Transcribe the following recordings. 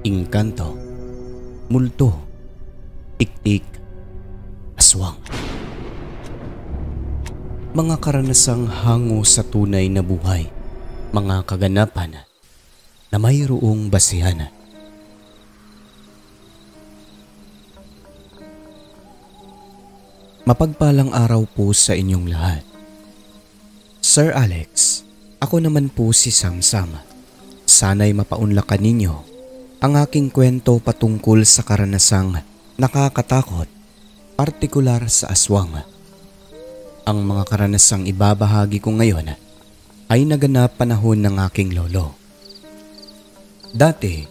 Engkanto, multo, tiktik, aswang. Mga karanasang hango sa tunay na buhay, mga kaganapan na mayroong basihan. Mapagpalang araw po sa inyong lahat. Sir Alex, ako naman po si Samsam. Sana'y mapaunlakan ninyo ang aking kwento patungkol sa karanasang nakakatakot, partikular sa aswang. Ang mga karanasang ibabahagi ko ngayon ay naganap panahon ng aking lolo. Dati,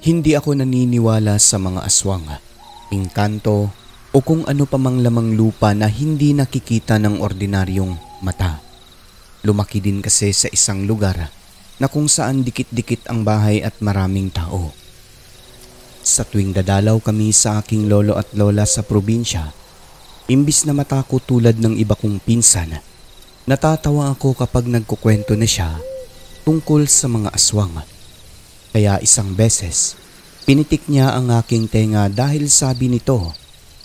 hindi ako naniniwala sa mga aswang, engkanto o kung ano pa mang lamang lupa na hindi nakikita ng ordinaryong mata. Lumaki din kasi sa isang lugar na kung saan dikit-dikit ang bahay at maraming tao. Sa tuwing dadalaw kami sa aking lolo at lola sa probinsya, imbis na matakot tulad ng iba kong pinsan, natatawa ako kapag nagkukwento na siya tungkol sa mga aswang. Kaya isang beses, pinitik niya ang aking tenga dahil sabi nito,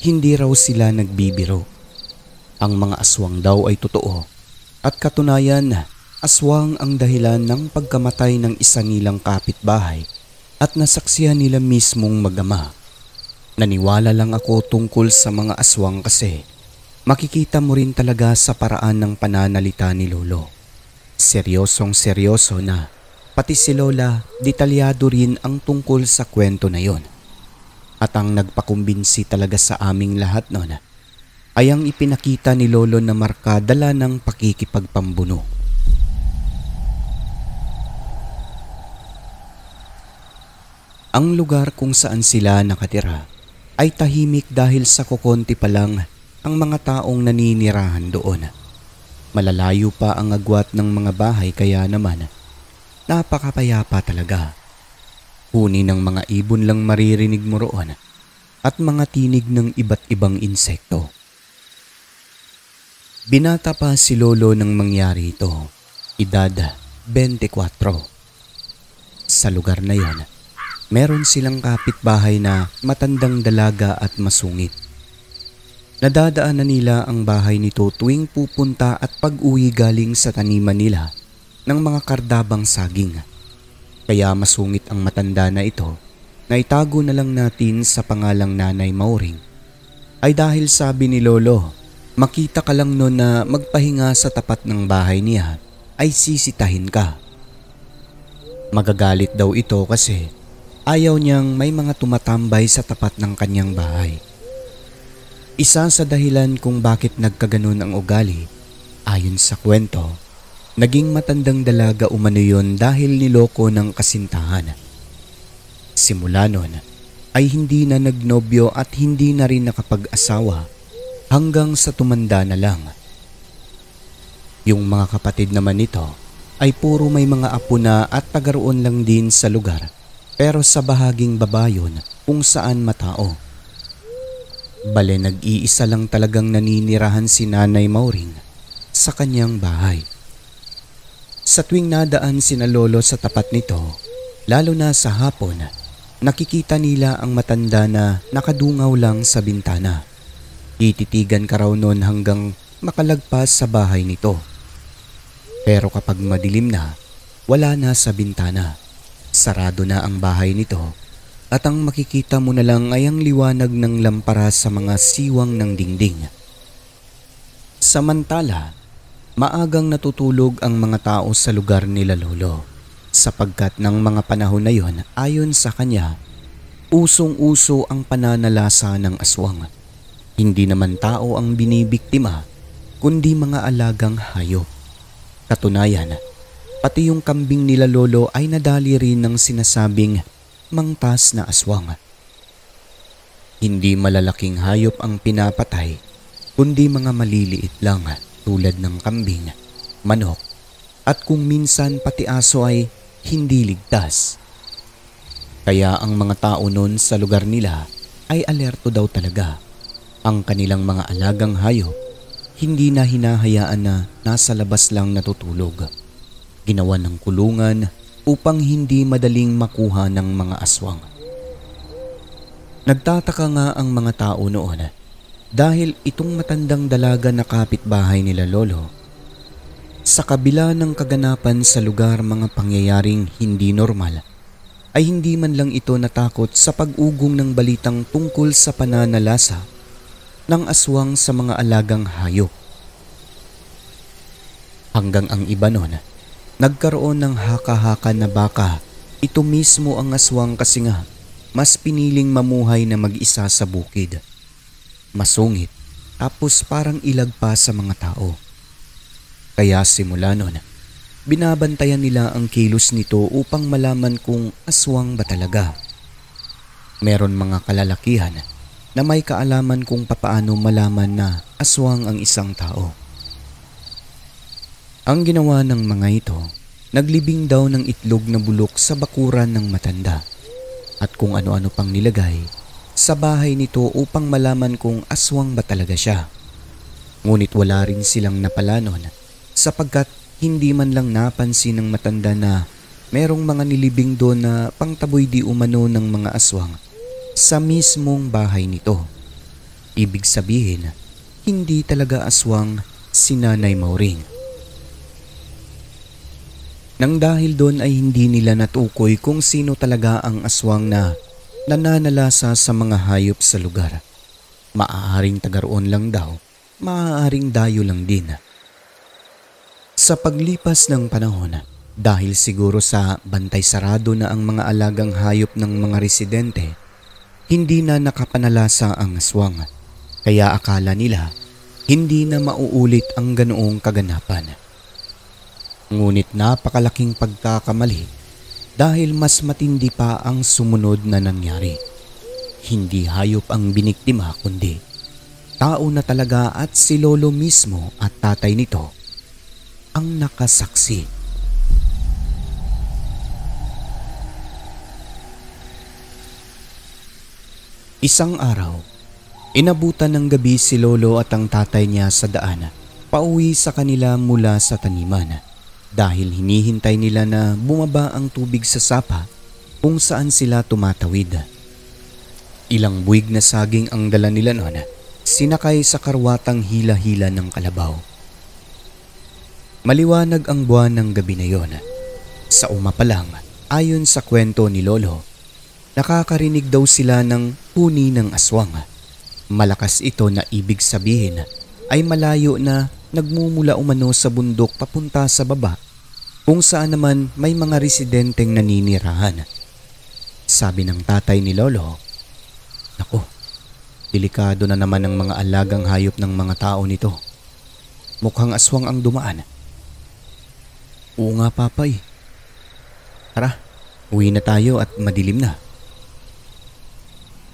hindi raw sila nagbibiro. Ang mga aswang daw ay totoo at katunayan, aswang ang dahilan ng pagkamatay ng isa nilang kapitbahay at nasaksihan nila mismong mag-ama. Naniwala lang ako tungkol sa mga aswang kasi makikita mo rin talaga sa paraan ng pananalita ni lolo. Seryosong seryoso na, pati si lola detalyado rin ang tungkol sa kwento na yon. At ang nagpakumbinsi talaga sa aming lahat noon ay ang ipinakita ni lolo na marka dala ng pakikipagpambuno. Ang lugar kung saan sila nakatira ay tahimik dahil sa kukonti pa lang ang mga taong naninirahan doon. Malalayo pa ang agwat ng mga bahay kaya naman napakapayapa talaga. Huni ng mga ibon lang maririnig mo roon at mga tinig ng iba't ibang insekto. Binata pa si lolo nang mangyari ito, edad 24. Sa lugar na yon, meron silang kapitbahay na matandang dalaga at masungit. Nadadaanan nila ang bahay nito tuwing pupunta at pag-uwi galing sa taniman nila ng mga kardabang saging. Kaya masungit ang matanda na ito na itago na lang natin sa pangalang Nanay Mauring ay dahil sabi ni lolo, makita ka lang noon na magpahinga sa tapat ng bahay niya ay sisitahin ka. Magagalit daw ito kasi ayaw niyang may mga tumatambay sa tapat ng kanyang bahay. Isa sa dahilan kung bakit nagkaganon ang ugali, ayon sa kwento, naging matandang dalaga umano yun dahil niloko ng kasintahan. Simula nun ay hindi na nagnobyo at hindi na rin nakapag-asawa hanggang sa tumanda na lang. Yung mga kapatid naman nito ay puro may mga apo na at tagaroon lang din sa lugar pero sa bahaging babayon kung saan matao. Bale nag-iisa lang talagang naninirahan si Nanay Mauring sa kanyang bahay. Sa tuwing nadaan sina lolo sa tapat nito, lalo na sa hapon, nakikita nila ang matanda na nakadungaw lang sa bintana. Ititigan ka raw noon hanggang makalagpas sa bahay nito. Pero kapag madilim na, wala na sa bintana. Sarado na ang bahay nito at ang makikita mo na lang ay ang liwanag ng lampara sa mga siwang ng dingding. Samantala, maagang natutulog ang mga tao sa lugar nila lolo sapagkat ng mga panahon na yon ayon sa kanya, usong-uso ang pananalasa ng aswang. Hindi naman tao ang binibiktima kundi mga alagang hayop. Katunayan, pati yung kambing nila lolo ay nadali rin ng sinasabing mangtas na aswang. Hindi malalaking hayop ang pinapatay kundi mga maliliit lang tulad ng kambing, manok, at kung minsan pati aso ay hindi ligtas. Kaya ang mga tao noon sa lugar nila ay alerto daw talaga. Ang kanilang mga alagang hayop hindi na hinahayaan na nasa labas lang natutulog. Ginawa ng kulungan upang hindi madaling makuha ng mga aswang. Nagtataka nga ang mga tao noon dahil itong matandang dalaga na kapitbahay nila lolo, sa kabila ng kaganapan sa lugar mga pangyayaring hindi normal, ay hindi man lang ito natakot sa pag-ugong ng balitang tungkol sa pananalasa ng aswang sa mga alagang hayop. Hanggang ang iba noon, nagkaroon ng haka-haka na baka ito mismo ang aswang kasi nga mas piniling mamuhay na mag-isa sa bukid. Masungit tapos parang ilag pa sa mga tao. Kaya simula noon, binabantayan nila ang kilos nito upang malaman kung aswang ba talaga. Meron mga kalalakihan na may kaalaman kung papaano malaman na aswang ang isang tao. Ang ginawa ng mga ito, naglibing daw ng itlog na bulok sa bakuran ng matanda at kung ano-ano pang nilagay sa bahay nito upang malaman kung aswang ba talaga siya. Ngunit wala rin silang napala noon sapagkat hindi man lang napansin ng matanda na merong mga nilibing doon na pangtaboy di umano ng mga aswang sa mismong bahay nito. Ibig sabihin, hindi talaga aswang si Nanay Mauring. Nang dahil doon ay hindi nila natukoy kung sino talaga ang aswang na nananalasa sa mga hayop sa lugar. Maaaring tagaroon lang daw, maaaring dayo lang din. Sa paglipas ng panahon, dahil siguro sa bantay sarado na ang mga alagang hayop ng mga residente, hindi na nakapanalasa ang aswang. Kaya akala nila hindi na mauulit ang ganoong kaganapan. Ngunit napakalaking pagkakamali dahil mas matindi pa ang sumunod na nangyari. Hindi hayop ang biniktima kundi tao na talaga at si lolo mismo at tatay nito ang nakasaksi. Isang araw, inabutan ng gabi si lolo at ang tatay niya sa daan pauwi sa kanila mula sa taniman. Dahil hinihintay nila na bumaba ang tubig sa sapa kung saan sila tumatawid. Ilang buwig na saging ang dala nila noon, sinakay sa karwatang hila-hila ng kalabaw. Maliwanag ang buwan ng gabi na yon. Sa uma pa lang, ayon sa kwento ni lolo, nakakarinig daw sila ng huni ng aswang. Malakas ito na ibig sabihin ay malayo na nagmumula umano sa bundok papunta sa baba kung saan naman may mga residenteng naninirahan. Sabi ng tatay ni lolo, "Naku, delikado na naman ang mga alagang hayop ng mga tao nito. Mukhang aswang ang dumaan." "Oo nga papay. Tara, uwi na tayo at madilim na."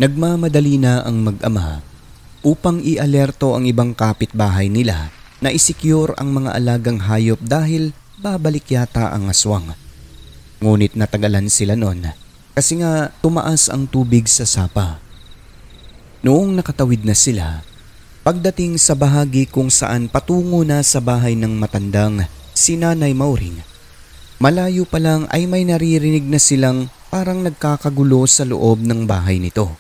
Nagmamadali na ang mag-ama upang i-alerto ang ibang kapitbahay nila na isecure ang mga alagang hayop dahil babalik yata ang aswang. Ngunit natagalan sila noon kasi nga tumaas ang tubig sa sapa. Noong nakatawid na sila, pagdating sa bahagi kung saan patungo na sa bahay ng matandang si Nanay Mauring, malayo pa lang ay may naririnig na silang parang nagkakagulo sa loob ng bahay nito.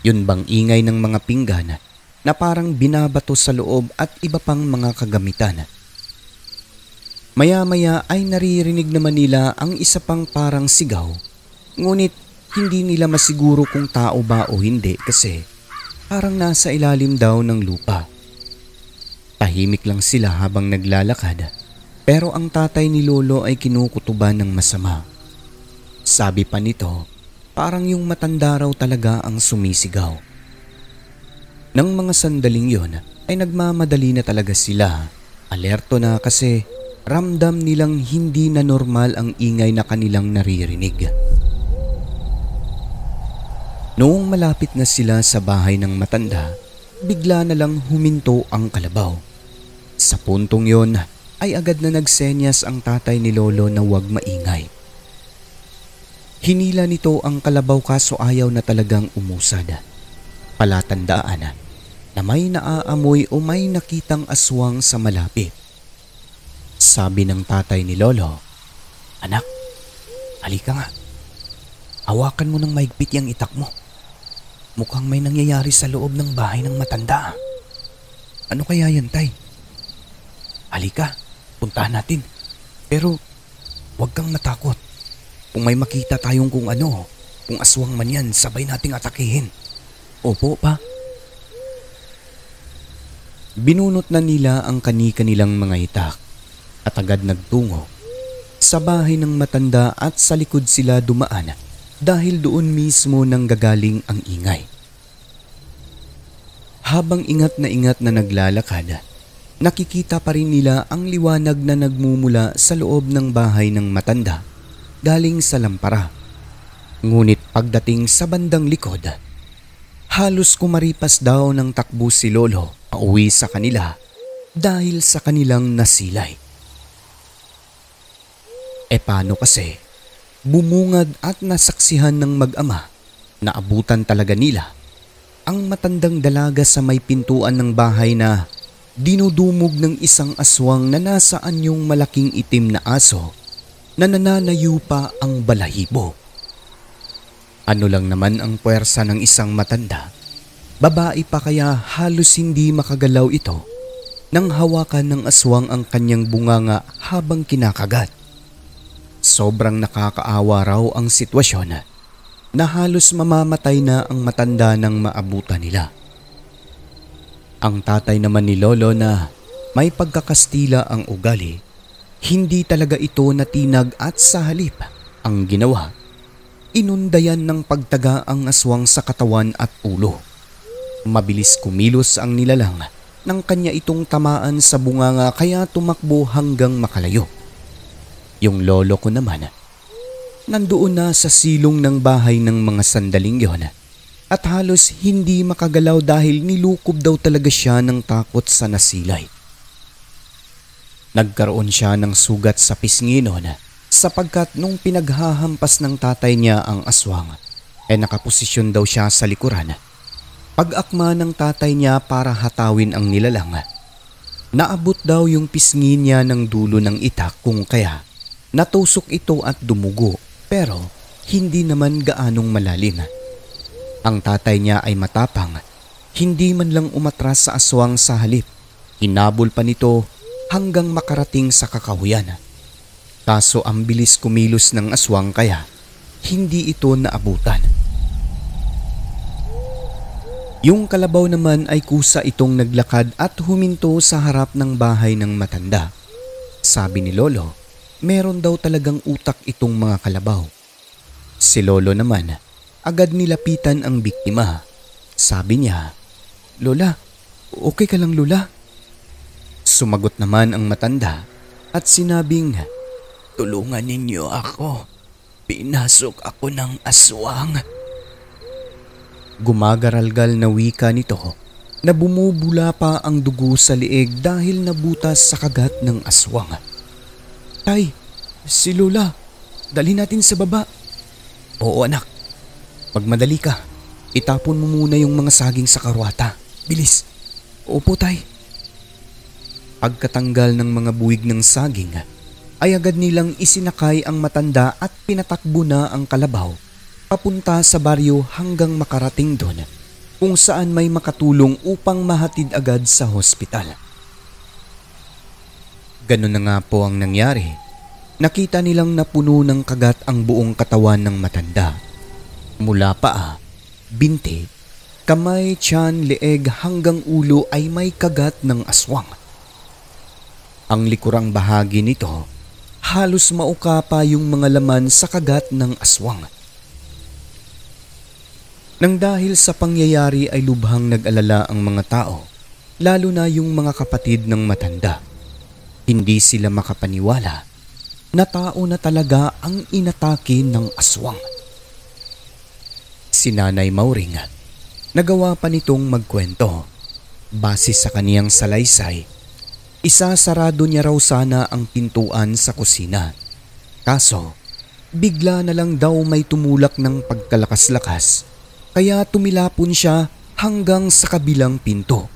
Yun bang ingay ng mga pinggan na parang binabato sa loob at iba pang mga kagamitan. Maya-maya ay naririnig naman nila ang isa pang parang sigaw, ngunit hindi nila masiguro kung tao ba o hindi kasi parang nasa ilalim daw ng lupa. Tahimik lang sila habang naglalakad pero ang tatay ni lolo ay kinukutuban ng masama. Sabi pa nito, parang yung matanda raw talaga ang sumisigaw. Nang mga sandaling yon ay nagmamadali na talaga sila. Alerto na kasi ramdam nilang hindi na normal ang ingay na kanilang naririnig. Noong malapit na sila sa bahay ng matanda, bigla na lang huminto ang kalabaw. Sa puntong yon ay agad na nagsenyas ang tatay ni lolo na huwag maingay. Hinila nito ang kalabaw kaso ayaw na talagang umusad. Palatandaan na may naaamoy o may nakitang aswang sa malapit. Sabi ng tatay ni lolo, "Anak, halika nga. Hawakan mo ng mahigpit yung itak mo." Mukhang may nangyayari sa loob ng bahay ng matanda. Ano kaya yan, Tay? Halika, puntahan natin. Pero huwag kang matakot. Kung may makita tayong kung ano, kung aswang man yan, sabay nating atakihin. Opo, Pa. Binunot na nila ang kani-kanilang mga itak at agad nagtungo sa bahay ng matanda at sa likod sila dumaan dahil doon mismo nang gagaling ang ingay. Habang ingat na naglalakad, nakikita pa rin nila ang liwanag na nagmumula sa loob ng bahay ng matanda galing sa lampara. Ngunit pagdating sa bandang likod, halos kumaripas daw ng takbo si Lolo pauwi sa kanila dahil sa kanilang nasilay. E paano kasi? Bumungad at nasaksihan ng mag-ama na abutan talaga nila ang matandang dalaga sa may pintuan ng bahay na dinudumog ng isang aswang na nasa anyong malaking itim na aso na nananayo pa ang balahibo. Ano lang naman ang puwersa ng isang matanda, babae pa kaya halos hindi makagalaw ito nang hawakan ng aswang ang kanyang bunganga habang kinakagat. Sobrang nakakaawa raw ang sitwasyon na halos mamamatay na ang matanda nang maabutan nila. Ang tatay naman ni Lolo na may pagkakastila ang ugali, hindi talaga ito natinag at sa halip ang ginawa, inundayan ng pagtaga ang aswang sa katawan at ulo. Mabilis kumilos ang nilalang nang kanya itong tamaan sa bunganga kaya tumakbo hanggang makalayo. Yung lolo ko naman, nandoon na sa silong ng bahay ng mga sandaling yon at halos hindi makagalaw dahil nilukob daw talaga siya ng takot sa nasilay. Nagkaroon siya ng sugat sa pisngi noon sapagkat nung pinaghahampas ng tatay niya ang aswang, nakaposisyon daw siya sa likuran. Pag-akma ng tatay niya para hatawin ang nilalang, naabot daw yung pisngi niya ng dulo ng itak kung kaya natusok ito at dumugo pero hindi naman gaanong malalim. Ang tatay niya ay matapang, hindi man lang umatras sa aswang sa halip. Hinabol pa nito hanggang makarating sa kakahuyan. Kaso ang bilis kumilos ng aswang kaya hindi ito naabutan. Yung kalabaw naman ay kusa itong naglakad at huminto sa harap ng bahay ng matanda. Sabi ni Lolo, meron daw talagang utak itong mga kalabaw. Si Lolo naman, agad nilapitan ang biktima. Sabi niya, "Lola, okay ka lang Lola?" Sumagot naman ang matanda at sinabing, "Tulungan ninyo ako. Pinasok ako ng aswang." Gumagaralgal na wika nito na bumubula pa ang dugo sa liig dahil nabutas sa kagat ng aswang. "Tay, si Lola, dali natin sa baba." "Oo anak, magmadali ka. Itapon mo muna yung mga saging sa karwata. Bilis." "Opo tay." Pagkatanggal ng mga buwig ng saging, ay agad nilang isinakay ang matanda at pinatakbo na ang kalabaw papunta sa baryo hanggang makarating doon kung saan may makatulong upang mahatid agad sa hospital. Ganun na nga po ang nangyari. Nakita nilang napuno ng kagat ang buong katawan ng matanda. Mula paa, binti, kamay, tiyan, leeg hanggang ulo ay may kagat ng aswang. Ang likurang bahagi nito, halos mauka pa yung mga laman sa kagat ng aswang. Nang dahil sa pangyayari ay lubhang nag-alala ang mga tao, lalo na yung mga kapatid ng matanda. Hindi sila makapaniwala na tao na talaga ang inatake ng aswang. Si Nanay Mauring, nagawa pa nitong magkwento. Base sa kaniyang salaysay, isasarado niya raw sana ang pintuan sa kusina. Kaso, bigla na lang daw may tumulak ng pagkalakas-lakas, kaya tumilapon siya hanggang sa kabilang pinto.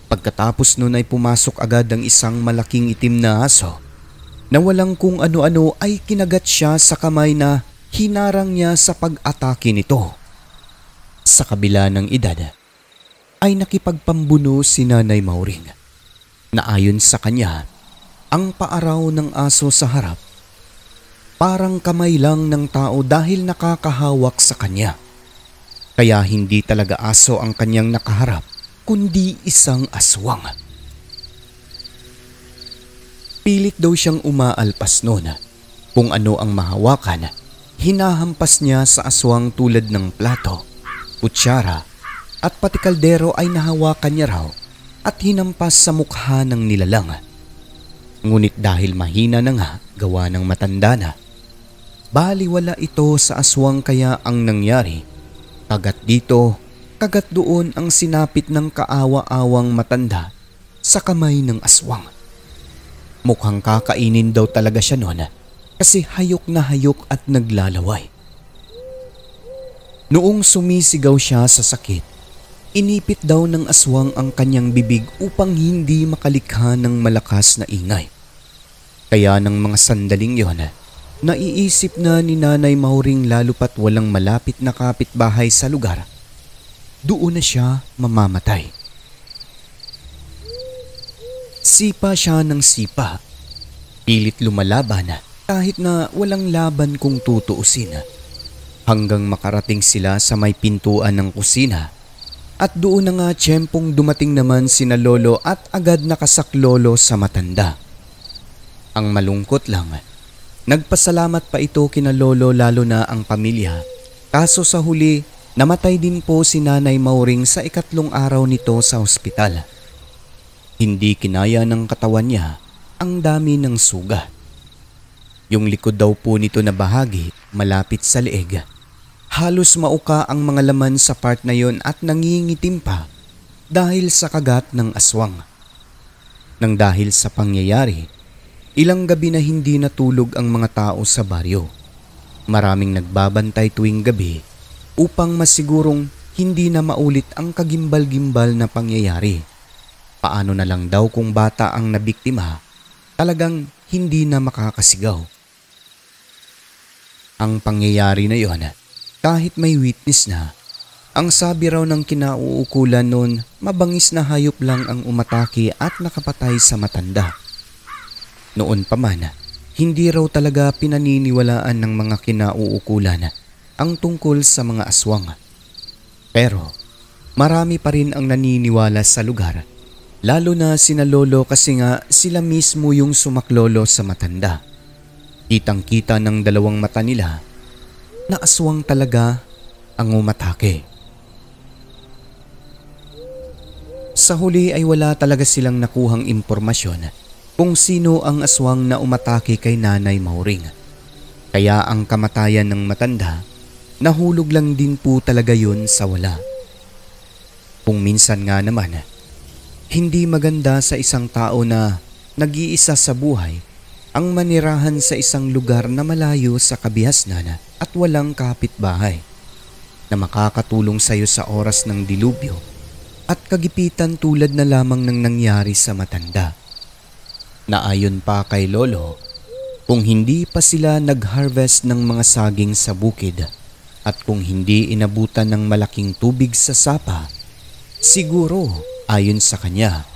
Pagkatapos nun ay pumasok agad ang isang malaking itim na aso na walang kung ano-ano ay kinagat siya sa kamay na hinarang niya sa pag-atake nito. Sa kabila ng edad, ay nakipagpambuno si Nanay Mauring na ayon sa kanya, ang paaraw ng aso sa harap parang kamay lang ng tao dahil nakakahawak sa kanya. Kaya hindi talaga aso ang kanyang nakaharap kundi isang aswang. Pilit daw siyang umaalpas noon. Kung ano ang mahawakan, hinahampas niya sa aswang tulad ng plato, kutsara at pati kaldero ay nahawakan niya raw at hinampas sa mukha ng nilalang. Ngunit dahil mahina na nga gawa ng matanda na, baliwala ito sa aswang kaya ang nangyari, kagat dito, kagat doon ang sinapit ng kaawa-awang matanda sa kamay ng aswang. Mukhang kakainin daw talaga siya noon kasi hayok na hayok at naglalaway. Noong sumisigaw siya sa sakit, inipit daw ng aswang ang kanyang bibig upang hindi makalikha ng malakas na ingay. Kaya ng mga sandaling yon, naiisip na ni Nanay Mauring lalo pat walang malapit na kapitbahay sa lugar, doon na siya mamamatay. Sipa siya ng sipa. Pilit lumalaban kahit na walang laban kung tutuusin. Hanggang makarating sila sa may pintuan ng kusina. At doon na nga tiyempong dumating naman sina lolo at agad nakasaklolo sa matanda. Ang malungkot lang, nagpasalamat pa ito kina lolo lalo na ang pamilya. Kaso sa huli, namatay din po si Nanay Mauring sa ikatlong araw nito sa ospital. Hindi kinaya ng katawan niya ang dami ng sugat. Yung likod daw po nito na bahagi malapit sa leeg. Halos mauka ang mga laman sa part na yon at nangingitim pa dahil sa kagat ng aswang. Nang dahil sa pangyayari, ilang gabi na hindi natulog ang mga tao sa baryo. Maraming nagbabantay tuwing gabi upang masigurong hindi na maulit ang kagimbal-gimbal na pangyayari. Paano na lang daw kung bata ang nabiktima, talagang hindi na makakasigaw. Ang pangyayari na yon, kahit may witness na, ang sabi raw ng kinauukulan noon, mabangis na hayop lang ang umatake at nakapatay sa matanda. Noon pa man, hindi raw talaga pinaniniwalaan ng mga kinauukulan ang tungkol sa mga aswang. Pero marami pa rin ang naniniwala sa lugar, lalo na sina lolo kasi nga sila mismo yung sumaklolo sa matanda. Kitang-kita ng dalawang mata nila na aswang talaga ang umatake. Sa huli ay wala talaga silang nakuhang impormasyon kung sino ang aswang na umatake kay Nanay Mauring. Kaya ang kamatayan ng matanda, nahulog lang din po talaga yun sa wala. Kung minsan nga naman, hindi maganda sa isang tao na nag-iisa sa buhay ang manirahan sa isang lugar na malayo sa kabihasnan at walang kapitbahay na makakatulong sa iyo sa oras ng dilubyo at kagipitan tulad na lamang ng nangyari sa matanda. Na ayon pa kay lolo, kung hindi pa sila nag-harvest ng mga saging sa bukid at kung hindi inabutan ng malaking tubig sa sapa, siguro ayon sa kanya,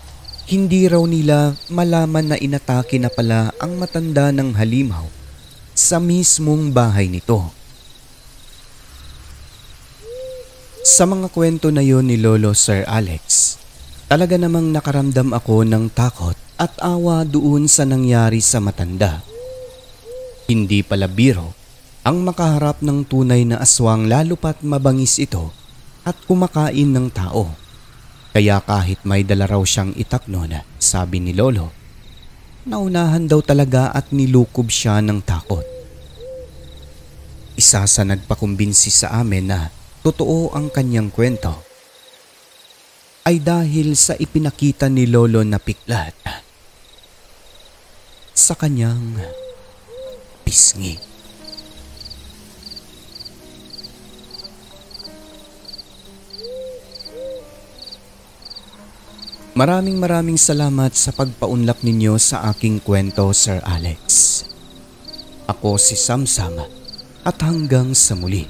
hindi raw nila malaman na inatake na pala ang matanda ng halimaw sa mismong bahay nito. Sa mga kwento na yon ni Lolo Sir Alex, talaga namang nakaramdam ako ng takot at awa doon sa nangyari sa matanda. Hindi pala biro ang makaharap ng tunay na aswang lalo pat mabangis ito at kumakain ng tao. Kaya kahit may dala raw siyang itak noon, sabi ni Lolo, naunahan daw talaga at nilukob siya ng takot. Isa sa nagpakumbinsi sa amin na totoo ang kanyang kwento ay dahil sa ipinakita ni Lolo na piklat sa kanyang pisngi. Maraming salamat sa pagpaunlak ninyo sa aking kwento, Sir Alex. Ako si Samsam at hanggang sa muli.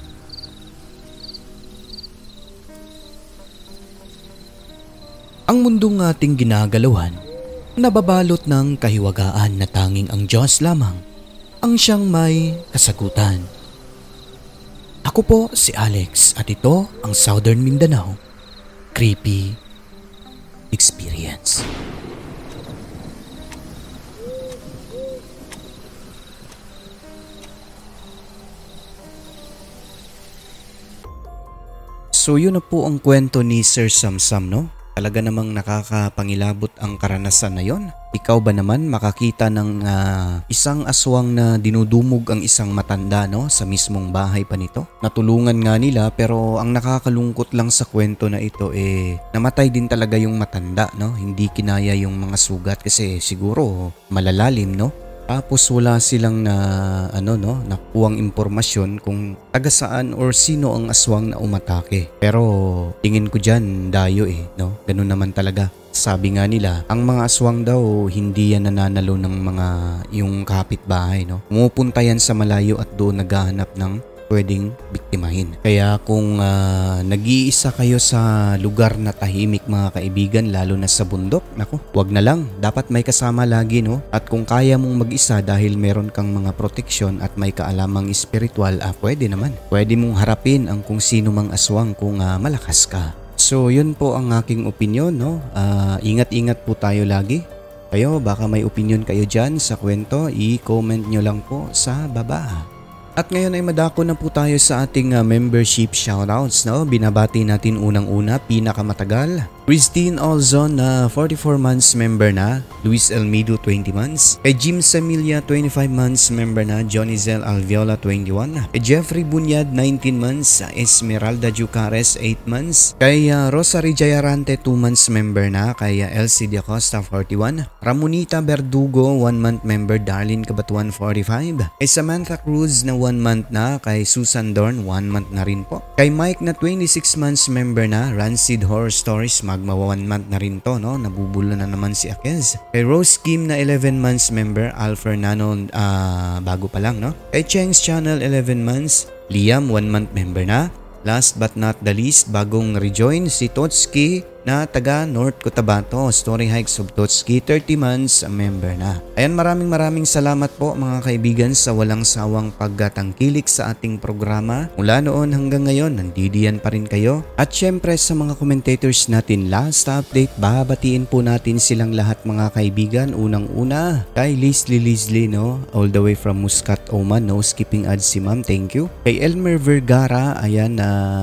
Ang mundong ating ginagalawan, nababalot ng kahiwagaan na tanging ang Diyos lamang ang siyang may kasagutan. Ako po si Alex at ito ang Southern Mindanao Creepy Experience. So yun na po ang kwento ni Sir Samsam, no? Talaga namang nakakapangilabot ang karanasan na yon. Ikaw ba naman makakita ng isang aswang na dinudumog ang isang matanda, no, sa mismong bahay pa nito? Natulungan nga nila, pero ang nakakalungkot lang sa kwento na ito namatay din talaga yung matanda, no? Hindi kinaya yung mga sugat kasi siguro malalalim, no? Tapos wala silang nakuwang impormasyon kung taga saan or sino ang aswang na umatake. Pero tingin ko dyan dayo no? Ganun naman talaga. Sabi nga nila, ang mga aswang daw hindi yan nananalo ng mga yung kapitbahay, no? Pumupunta yan sa malayo at doon naghahanap ng pwedeng biktimahin. Kaya kung nag-iisa kayo sa lugar na tahimik mga kaibigan, lalo na sa bundok, naku, wag na lang. Dapat may kasama lagi, no? At kung kaya mong mag-isa dahil meron kang mga proteksyon at may kaalamang espiritual, pwede naman. Pwede mong harapin ang kung sino mang aswang kung malakas ka. So yun po ang aking opinion, no? Ingat-ingat po tayo lagi. Kayo, baka may opinion kayo dyan sa kwento, i-comment nyo lang po sa baba. At ngayon ay madako na po tayo sa ating membership shoutouts, no? Binabati natin unang-una, pinakamatagal, Christine Olzon na 44 months member na, Luis Elmido 20 months, kay Jim Samilia 25 months member na, Jonizel Alviola 21, kay Jeffrey Bunyad 19 months, Esmeralda Jucares 8 months, kay Rosary Jayarante 2 months member na, kay Elsie De Acosta 41, Ramonita Verdugo 1 month member, Darlene Cabatuan 45, kay Samantha Cruz na 1 month na, kay Susan Dorn 1 month na rin po, kay Mike na 26 months member na, Rancid Horror Stories magma 1 month na rin to, no? Nabubulo na naman si Akez. Kay Rose Kim na 11 months member, Al Fernando bago pa lang, no? Kay Cheng's Channel 11 months, Liam 1 month member na. Last but not the least, bagong rejoin si Totski na taga North Cotabato, Story Hikes of Totski, 30 months member na. Ayan, maraming salamat po mga kaibigan sa walang sawang pagtangkilik sa ating programa. Mula noon hanggang ngayon, nandidiyan pa rin kayo. At syempre sa mga commentators natin, last update, babatiin po natin silang lahat mga kaibigan. Unang-una, kay Leslie, no? All the way from Muscat, Oman, no skipping ads si ma'am, thank you. Kay Elmer Vergara, ayan,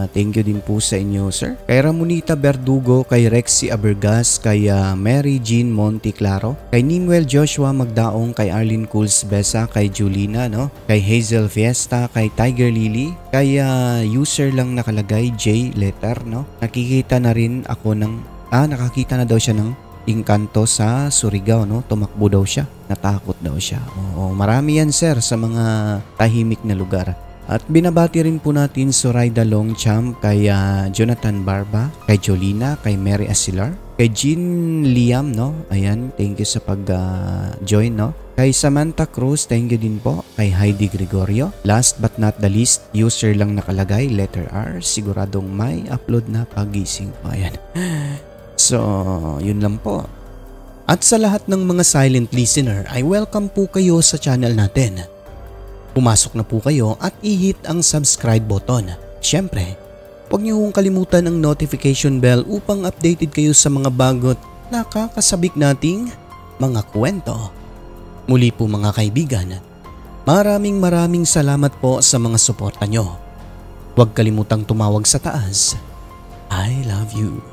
thank you din po sa inyo, sir. Kay Ramonita Verdugo, kay Rexy Abergas, kay Mary Jean Monteclaro, kay Nimuel Joshua Magdaong, kay Arlene Cools Besa, kay Julina, no? Kay Hazel Fiesta, kay Tiger Lily, kay user lang nakalagay J letter, no? Nakikita na rin ako ng nakakita na daw siya ng Engkanto sa Surigao, no? Tumakbo daw siya, natakot daw siya. Oo, marami yan sir sa mga tahimik na lugar. At binabati rin po natin Zoraida Longchamp, kay Jonathan Barba, kay Jolina, kay Mary Asilar, kay Jean Liam, no? Ayan, thank you sa pag-join, no? Kay Samantha Cruz, thank you din po. Kay Heidi Gregorio. Last but not the least, user lang nakalagay, letter R. Siguradong may upload na pagising po. Ayan. So, yun lang po. At sa lahat ng mga silent listener, ay welcome po kayo sa channel natin. Pumasok na po kayo at i-hit ang subscribe button. Siyempre, huwag niyo hong kalimutan ang notification bell upang updated kayo sa mga bagot nakakasabik nating mga kwento. Muli po mga kaibigan, maraming salamat po sa mga suporta nyo. Huwag kalimutang tumawag sa taas. I love you.